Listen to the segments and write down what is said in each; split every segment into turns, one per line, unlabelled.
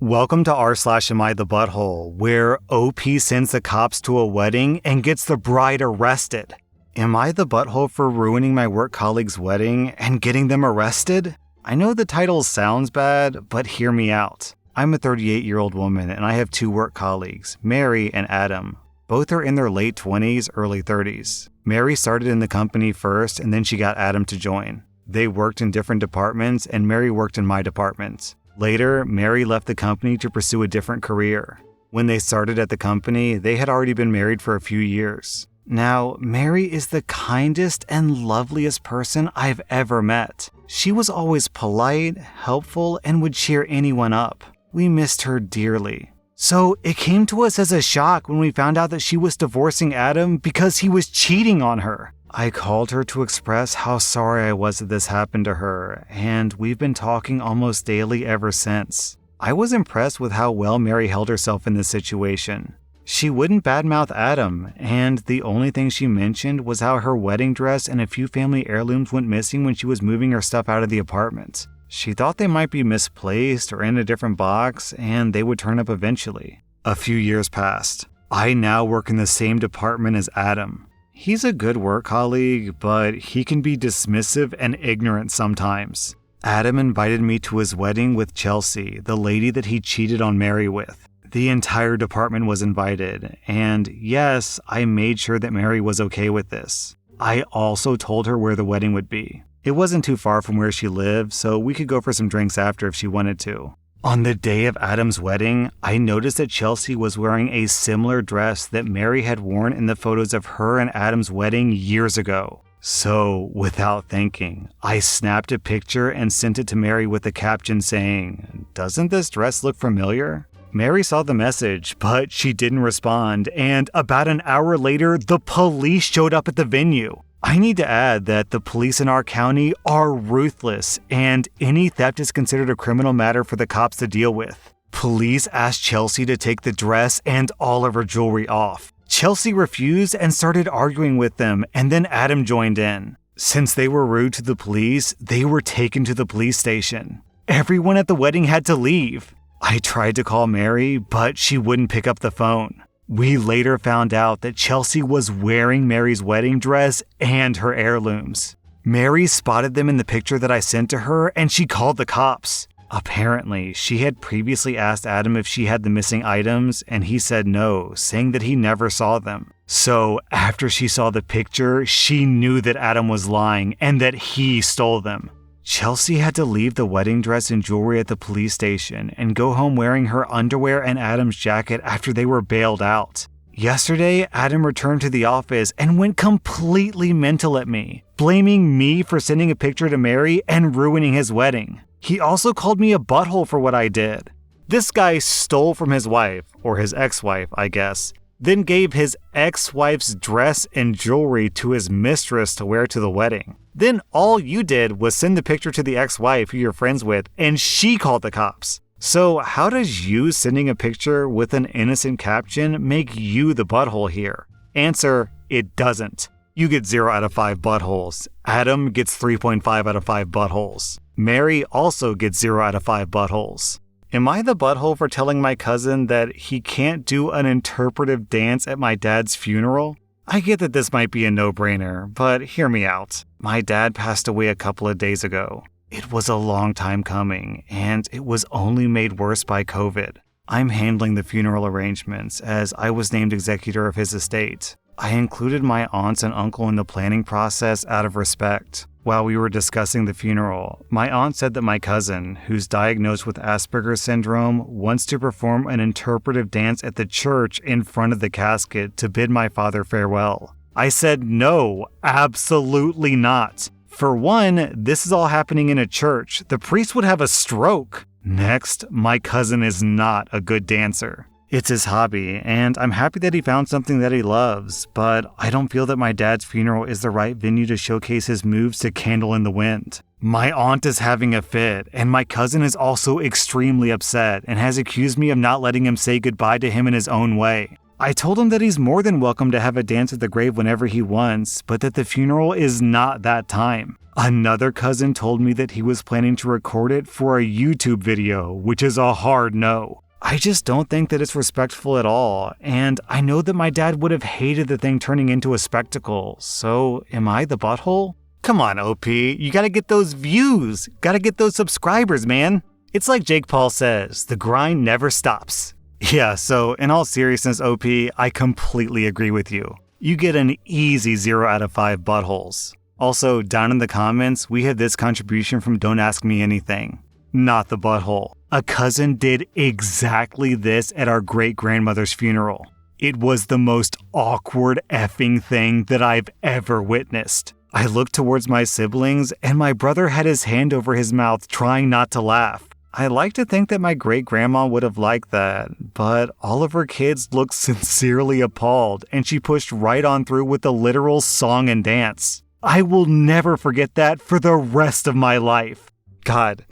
Welcome to rSlash AmITheButthole, where OP sends the cops to a wedding and gets the bride arrested. Am I the butthole for ruining my work colleague's wedding and getting them arrested? I know the title sounds bad, but hear me out. I'm a 38-year-old woman and I have two work colleagues, Mary and Adam. Both are in their late 20s, early 30s. Mary started in the company first and then she got Adam to join. They worked in different departments and Mary worked in my department. Later, Mary left the company to pursue a different career. When they started at the company, they had already been married for a few years. Now, Mary is the kindest and loveliest person I've ever met. She was always polite, helpful, and would cheer anyone up. We missed her dearly. So it came to us as a shock when we found out that she was divorcing Adam because he was cheating on her. I called her to express how sorry I was that this happened to her, and we've been talking almost daily ever since. I was impressed with how well Mary held herself in this situation. She wouldn't badmouth Adam, and the only thing she mentioned was how her wedding dress and a few family heirlooms went missing when she was moving her stuff out of the apartment. She thought they might be misplaced or in a different box, and they would turn up eventually. A few years passed. I now work in the same department as Adam. He's a good work colleague, but he can be dismissive and ignorant sometimes. Adam invited me to his wedding with Chelsea, the lady that he cheated on Mary with. The entire department was invited, and yes, I made sure that Mary was okay with this. I also told her where the wedding would be. It wasn't too far from where she lived, so we could go for some drinks after if she wanted to. On the day of Adam's wedding, I noticed that Chelsea was wearing a similar dress that Mary had worn in the photos of her and Adam's wedding years ago. So, without thinking, I snapped a picture and sent it to Mary with the caption saying, "Doesn't this dress look familiar?" Mary saw the message, but she didn't respond, and about an hour later, the police showed up at the venue. I need to add that the police in our county are ruthless, and any theft is considered a criminal matter for the cops to deal with. Police asked Chelsea to take the dress and all of her jewelry off. Chelsea refused and started arguing with them, and then Adam joined in. Since they were rude to the police, they were taken to the police station. Everyone at the wedding had to leave. I tried to call Mary, but she wouldn't pick up the phone. We later found out that Chelsea was wearing Mary's wedding dress and her heirlooms. Mary spotted them in the picture that I sent to her, and she called the cops. Apparently, she had previously asked Adam if she had the missing items, and he said no, saying that he never saw them. So, after she saw the picture, she knew that Adam was lying and that he stole them. Chelsea had to leave the wedding dress and jewelry at the police station and go home wearing her underwear and Adam's jacket after they were bailed out. Yesterday, Adam returned to the office and went completely mental at me, blaming me for sending a picture to Mary and ruining his wedding. He also called me a butthole for what I did. This guy stole from his wife, or his ex-wife, I guess, then gave his ex-wife's dress and jewelry to his mistress to wear to the wedding. Then all you did was send the picture to the ex-wife who you're friends with, and she called the cops. So how does you sending a picture with an innocent caption make you the butthole here? Answer, it doesn't. You get 0 out of 5 buttholes. Adam gets 3.5 out of 5 buttholes. Mary also gets 0 out of 5 buttholes. Am I the butthole for telling my cousin that he can't do an interpretive dance at my dad's funeral? I get that this might be a no-brainer, but hear me out. My dad passed away a couple of days ago. It was a long time coming, and it was only made worse by COVID. I'm handling the funeral arrangements as I was named executor of his estate. I included my aunts and uncle in the planning process out of respect. While we were discussing the funeral, my aunt said that my cousin, who's diagnosed with Asperger's syndrome, wants to perform an interpretive dance at the church in front of the casket to bid my father farewell. I said no, absolutely not. For one, this is all happening in a church. The priest would have a stroke. Next, my cousin is not a good dancer. It's his hobby, and I'm happy that he found something that he loves, but I don't feel that my dad's funeral is the right venue to showcase his moves to Candle in the Wind. My aunt is having a fit, and my cousin is also extremely upset and has accused me of not letting him say goodbye to him in his own way. I told him that he's more than welcome to have a dance at the grave whenever he wants, but that the funeral is not that time. Another cousin told me that he was planning to record it for a YouTube video, which is a hard no. I just don't think that it's respectful at all, and I know that my dad would have hated the thing turning into a spectacle, so am I the butthole? Come on, OP, you gotta get those views, gotta get those subscribers, man. It's like Jake Paul says, the grind never stops. Yeah, so in all seriousness, OP, I completely agree with you. You get an easy 0 out of 5 buttholes. Also, down in the comments, we have this contribution from Don't Ask Me Anything. Not the butthole. A cousin did exactly this at our great-grandmother's funeral. It was the most awkward effing thing that I've ever witnessed. I looked towards my siblings, and my brother had his hand over his mouth trying not to laugh. I like to think that my great-grandma would have liked that, but all of her kids looked sincerely appalled, and she pushed right on through with the literal song and dance. I will never forget that for the rest of my life. God,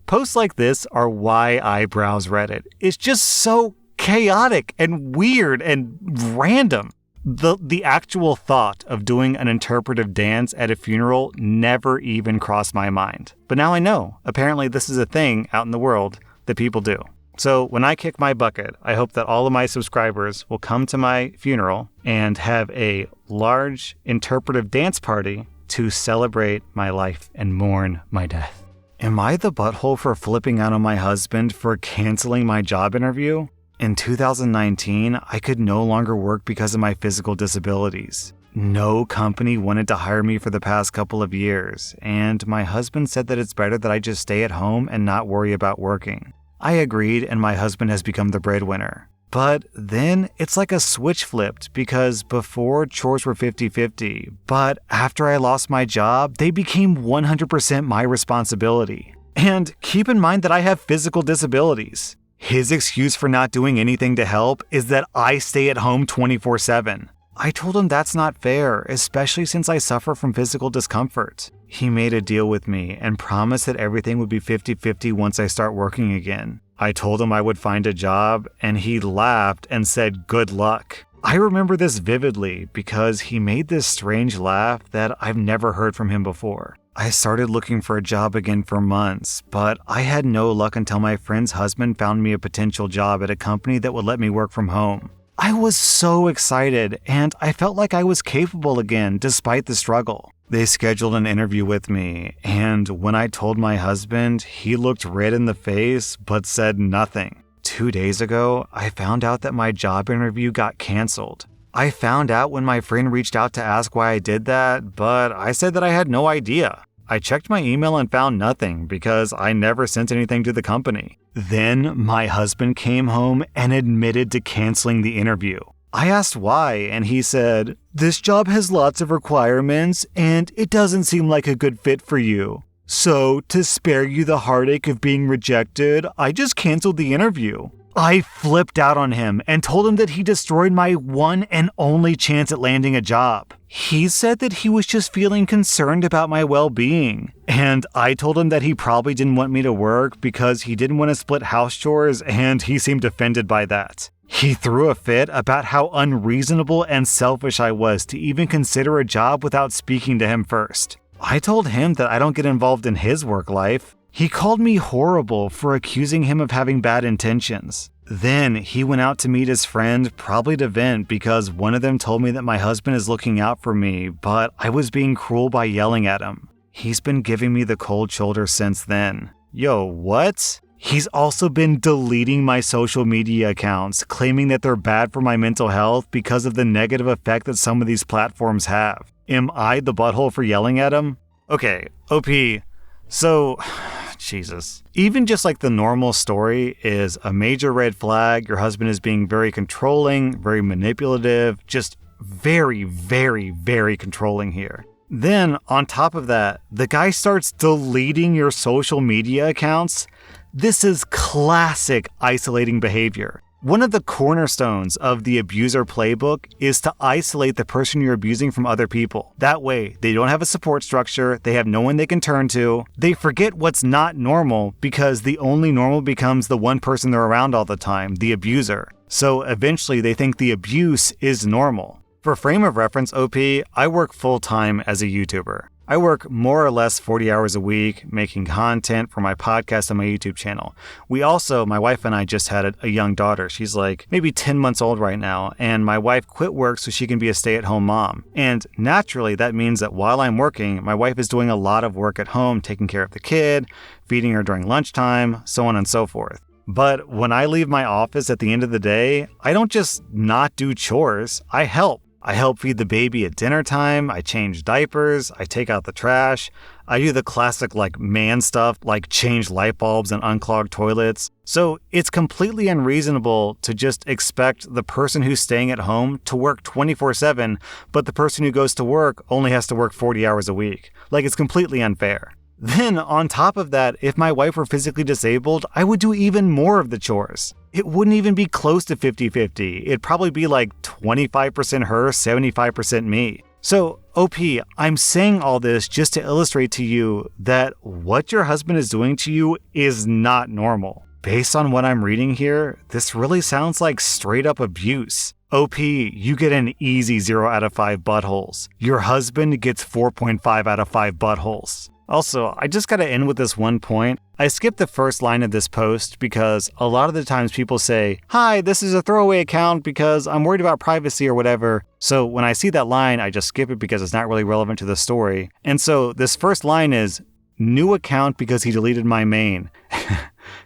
posts like this are why I browse Reddit. It's just so chaotic and weird and random. The actual thought of doing an interpretive dance at a funeral never even crossed my mind. But now I know. Apparently this is a thing out in the world that people do. So when I kick my bucket, I hope that all of my subscribers will come to my funeral and have a large interpretive dance party to celebrate my life and mourn my death. Am I the butthole for flipping out on my husband for canceling my job interview? In 2019, I could no longer work because of my physical disabilities. No company wanted to hire me for the past couple of years, and my husband said that it's better that I just stay at home and not worry about working. I agreed, and my husband has become the breadwinner. But then it's like a switch flipped, because before chores were 50-50, but after I lost my job, they became 100% my responsibility. And keep in mind that I have physical disabilities. His excuse for not doing anything to help is that I stay at home 24/7. I told him that's not fair, especially since I suffer from physical discomfort. He made a deal with me and promised that everything would be 50-50 once I start working again. I told him I would find a job, and he laughed and said good luck. I remember this vividly because he made this strange laugh that I've never heard from him before. I started looking for a job again for months, but I had no luck until my friend's husband found me a potential job at a company that would let me work from home. I was so excited, and I felt like I was capable again despite the struggle. They scheduled an interview with me, and when I told my husband, he looked red in the face but said nothing. 2 days ago, I found out that my job interview got canceled. I found out when my friend reached out to ask why I did that, but I said that I had no idea. I checked my email and found nothing because I never sent anything to the company. Then my husband came home and admitted to canceling the interview. I asked why, and he said, "This job has lots of requirements, and it doesn't seem like a good fit for you. So, to spare you the heartache of being rejected, I just canceled the interview." I flipped out on him and told him that he destroyed my one and only chance at landing a job. He said that he was just feeling concerned about my well-being, and I told him that he probably didn't want me to work because he didn't want to split house chores, and he seemed offended by that. He threw a fit about how unreasonable and selfish I was to even consider a job without speaking to him first. I told him that I don't get involved in his work life. He called me horrible for accusing him of having bad intentions. Then he went out to meet his friend, probably to vent because one of them told me that my husband is looking out for me, but I was being cruel by yelling at him. He's been giving me the cold shoulder since then. Yo, what? He's also been deleting my social media accounts, claiming that they're bad for my mental health because of the negative effect that some of these platforms have. Am I the butthole for yelling at him? Okay, OP, so, Jesus. Even just like the normal story is a major red flag, your husband is being very controlling, very manipulative, just very, very, very controlling here. Then, on top of that, the guy starts deleting your social media accounts. This is classic isolating behavior. One of the cornerstones of the abuser playbook is to isolate the person you're abusing from other people. That way, they don't have a support structure, they have no one they can turn to, they forget what's not normal because the only normal becomes the one person they're around all the time, the abuser. So eventually they think the abuse is normal. For frame of reference, OP, I work full-time as a YouTuber. I work more or less 40 hours a week making content for my podcast and my YouTube channel. My wife and I just had a young daughter. She's like maybe 10 months old right now, and my wife quit work so she can be a stay-at-home mom. And naturally, that means that while I'm working, my wife is doing a lot of work at home, taking care of the kid, feeding her during lunchtime, so on and so forth. But when I leave my office at the end of the day, I don't just not do chores, I help. I help feed the baby at dinner time, I change diapers, I take out the trash, I do the classic man stuff like change light bulbs and unclog toilets. So it's completely unreasonable to just expect the person who's staying at home to work 24/7, but the person who goes to work only has to work 40 hours a week. It's completely unfair. Then, on top of that, if my wife were physically disabled, I would do even more of the chores. It wouldn't even be close to 50-50. It'd probably be 25% her, 75% me. So, OP, I'm saying all this just to illustrate to you that what your husband is doing to you is not normal. Based on what I'm reading here, this really sounds like straight up abuse. OP, you get an easy 0 out of 5 buttholes. Your husband gets 4.5 out of 5 buttholes. Also, I just gotta end with this one point. I skipped the first line of this post because a lot of the times people say, "Hi, this is a throwaway account because I'm worried about privacy or whatever." So when I see that line, I just skip it because it's not really relevant to the story. And so this first line is, "New account because he deleted my main."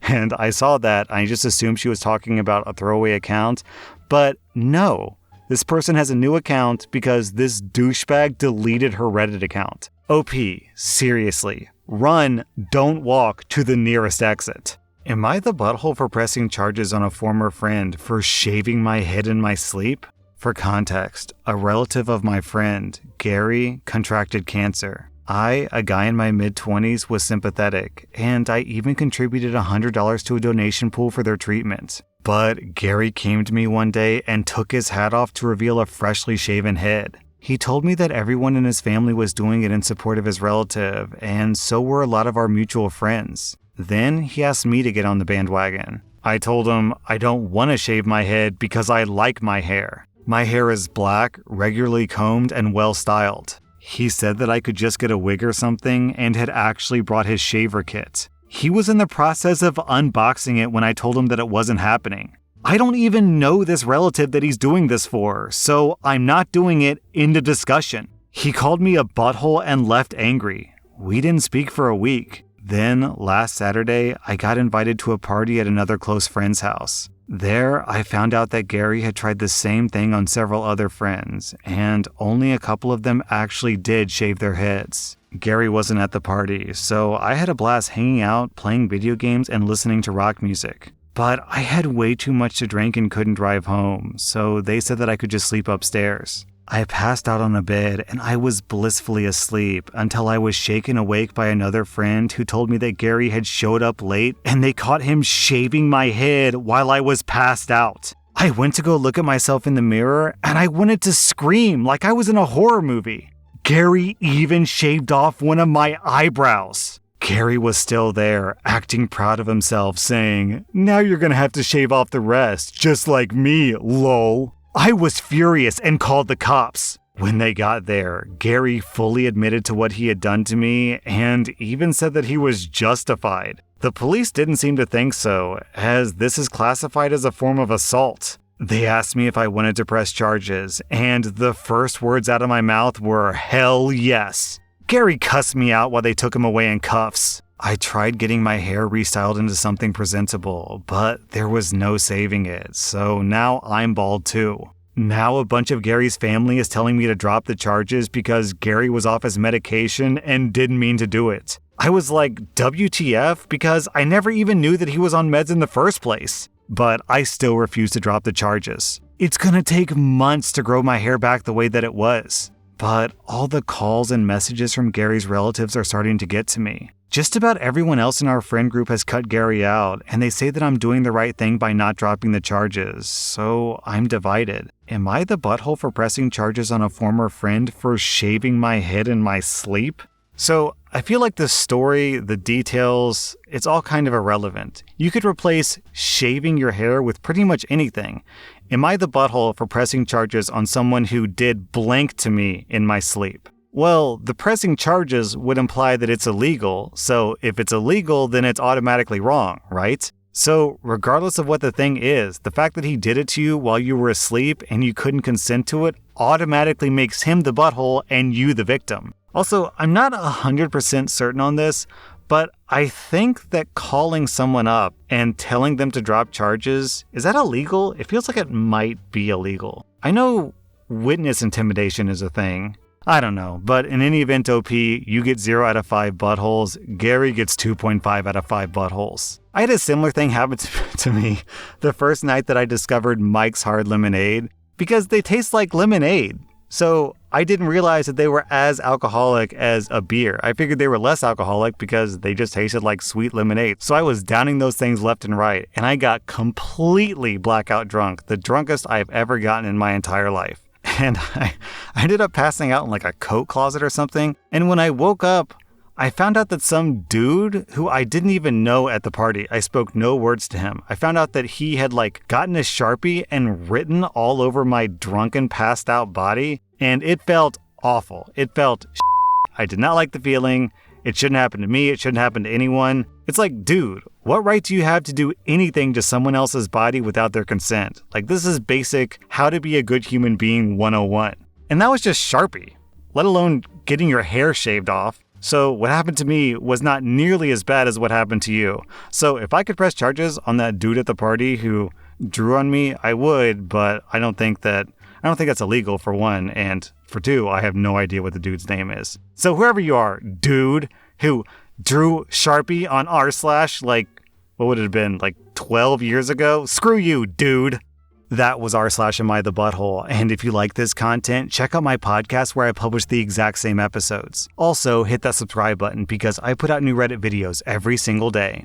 And I saw that, I just assumed she was talking about a throwaway account. But no, this person has a new account because this douchebag deleted her Reddit account. OP, seriously, run, don't walk to the nearest exit. Am I the butthole for pressing charges on a former friend for shaving my head in my sleep? For context, a relative of my friend, Gary, contracted cancer. I, a guy in my mid-20s, was sympathetic, and I even contributed $100 to a donation pool for their treatment. But Gary came to me one day and took his hat off to reveal a freshly shaven head. He told me that everyone in his family was doing it in support of his relative, and so were a lot of our mutual friends. Then he asked me to get on the bandwagon. I told him I don't want to shave my head because I like my hair. My hair is black, regularly combed, and well styled. He said that I could just get a wig or something and had actually brought his shaver kit. He was in the process of unboxing it when I told him that it wasn't happening. I don't even know this relative that he's doing this for, so I'm not doing it in the discussion. He called me a butthole and left angry. We didn't speak for a week. Then, last Saturday, I got invited to a party at another close friend's house. There, I found out that Gary had tried the same thing on several other friends, and only a couple of them actually did shave their heads. Gary wasn't at the party, so I had a blast hanging out, playing video games, and listening to rock music. But I had way too much to drink and couldn't drive home, so they said that I could just sleep upstairs. I passed out on a bed and I was blissfully asleep until I was shaken awake by another friend who told me that Gary had showed up late and they caught him shaving my head while I was passed out. I went to go look at myself in the mirror and I wanted to scream like I was in a horror movie. Gary even shaved off one of my eyebrows. Gary was still there, acting proud of himself, saying, "Now you're gonna have to shave off the rest, just like me, lol." I was furious and called the cops. When they got there, Gary fully admitted to what he had done to me and even said that he was justified. The police didn't seem to think so, as this is classified as a form of assault. They asked me if I wanted to press charges, and the first words out of my mouth were, "Hell yes." Gary cussed me out while they took him away in cuffs. I tried getting my hair restyled into something presentable, but there was no saving it, so now I'm bald too. Now a bunch of Gary's family is telling me to drop the charges because Gary was off his medication and didn't mean to do it. I was like, WTF, because I never even knew that he was on meds in the first place. But I still refuse to drop the charges. It's gonna take months to grow my hair back the way that it was. But all the calls and messages from Gary's relatives are starting to get to me. Just about everyone else in our friend group has cut Gary out, and they say that I'm doing the right thing by not dropping the charges, so I'm divided. Am I the butthole for pressing charges on a former friend for shaving my head in my sleep? So I feel like the story, the details, it's all kind of irrelevant. You could replace shaving your hair with pretty much anything. Am I the butthole for pressing charges on someone who did blank to me in my sleep? Well, the pressing charges would imply that it's illegal, so if it's illegal, then it's automatically wrong, right? So regardless of what the thing is, the fact that he did it to you while you were asleep and you couldn't consent to it automatically makes him the butthole and you the victim. Also, I'm not 100% certain on this, but I think that calling someone up and telling them to drop charges, is that illegal? It feels like it might be illegal. I know witness intimidation is a thing. I don't know, but in any event, OP, you get 0 out of 5 buttholes. Gary gets 2.5 out of 5 buttholes. I had a similar thing happen to me the first night that I discovered Mike's Hard Lemonade, because they taste like lemonade. So I didn't realize that they were as alcoholic as a beer. I figured they were less alcoholic because they just tasted like sweet lemonade. So I was downing those things left and right, and I got completely blackout drunk, the drunkest I've ever gotten in my entire life. And I ended up passing out in like a coat closet or something. And when I woke up, I found out that some dude who I didn't even know at the party, I spoke no words to him. I found out that he had like gotten a Sharpie and written all over my drunken, passed out body. And it felt awful. It felt I did not like the feeling. It shouldn't happen to me. It shouldn't happen to anyone. It's like, dude, what right do you have to do anything to someone else's body without their consent? Like, this is basic how to be a good human being 101. And that was just Sharpie, let alone getting your hair shaved off. So what happened to me was not nearly as bad as what happened to you. So if I could press charges on that dude at the party who drew on me, I would, but I don't think that's illegal, for one, and for two, I have no idea what the dude's name is. So whoever you are, dude, who drew Sharpie on rSlash like, what would it have been, like 12 years ago? Screw you, dude. That was rSlash AmITheButthole, and if you like this content, check out my podcast where I publish the exact same episodes. Also, hit that subscribe button because I put out new Reddit videos every single day.